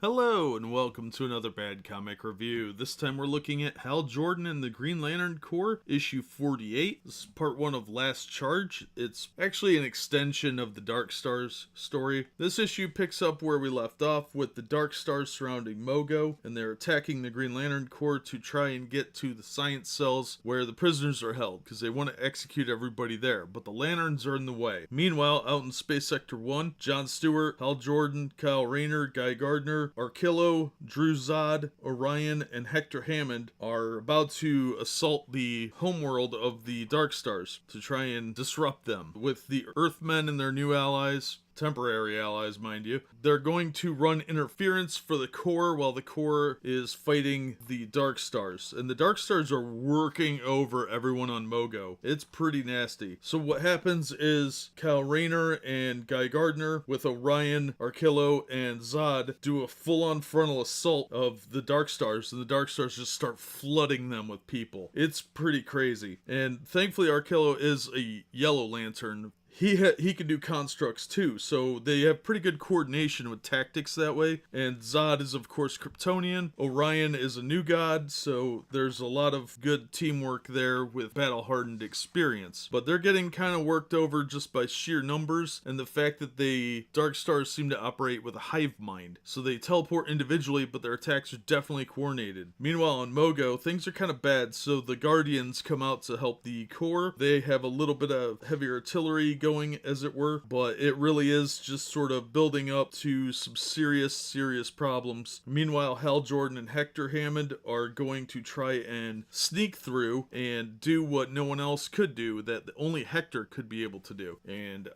Hello and welcome to another Bad Comic Review. This time we're looking at Hal Jordan and the Green Lantern Corps, issue 48. This is part 1 of Last Charge. It's actually an extension of the Darkstar's story. This issue picks up where we left off with the Darkstars surrounding Mogo, and they're attacking the Green Lantern Corps to try and get to the science cells where the prisoners are held, because they want to execute everybody there, but the Lanterns are in the way. Meanwhile, out in Space Sector 1, John Stewart, Hal Jordan, Kyle Raynor, Guy Gardner, Arkillo, Drew Zod, Orion, and Hector Hammond are about to assault the homeworld of the Darkstars to try and disrupt them. With the Earthmen and their new allies, temporary allies, mind you, they're going to run interference for the Corps while the Corps is fighting the Darkstars. And the Darkstars are working over everyone on Mogo. It's pretty nasty. So what happens is Kyle Raynor and Guy Gardner with Orion, Arkillo, and Zod do a full-on frontal assault of the Darkstars, and the Darkstars just start flooding them with people. It's pretty crazy. And thankfully Arkillo is a Yellow Lantern. He can do constructs too, so they have pretty good coordination with tactics that way. And Zod is of course Kryptonian. Orion is a new god, so there's a lot of good teamwork there with battle-hardened experience. But they're getting kind of worked over just by sheer numbers and the fact that the Darkstars seem to operate with a hive mind. So they teleport individually, but their attacks are definitely coordinated. Meanwhile on Mogo, things are kind of bad, so the Guardians come out to help the Corps. They have a little bit of heavy artillery going, as it were, but it really is just sort of building up to some serious problems. Meanwhile, Hal Jordan and Hector Hammond are going to try and sneak through and do what no one else could do, that only Hector could be able to do. And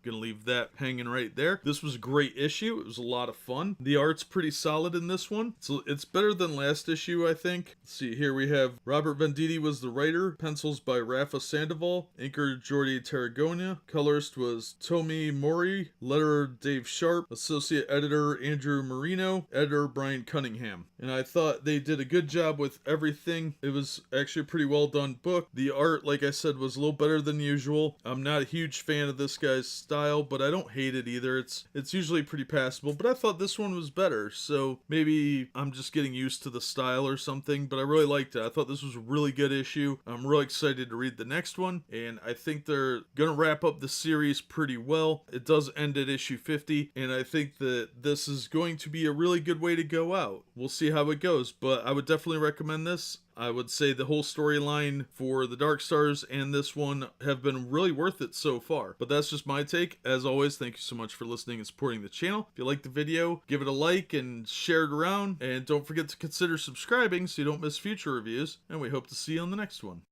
gonna leave that hanging right there. This was a great issue. It was a lot of fun. The art's pretty solid in this one, so it's better than last issue, I think. Let's see, here we have Robert Venditti was the writer, pencils by Rafa Sandoval, inker Jordi Tarragona, colorist was Tomi Mori, letterer Dave Sharp, associate editor Andrew Marino, editor Brian Cunningham. And I thought they did a good job with everything. It was actually a pretty well done book. The art, like I said, was a little better than usual. I'm not a huge fan of this guy's style, but I don't hate it either. It's usually pretty passable, but I thought this one was better, so maybe I'm just getting used to the style or something, but I really liked it. I thought this was a really good issue. I'm really excited to read the next one, and I think they're gonna wrap up the series pretty well. It does end at issue 50, and I think that this is going to be a really good way to go out. We'll see how it goes, but I would definitely recommend this. I would say the whole storyline for the Darkstars and this one have been really worth it so far. But that's just my take. As always, thank you so much for listening and supporting the channel. If you liked the video, give it a like and share it around. And don't forget to consider subscribing so you don't miss future reviews. And we hope to see you on the next one.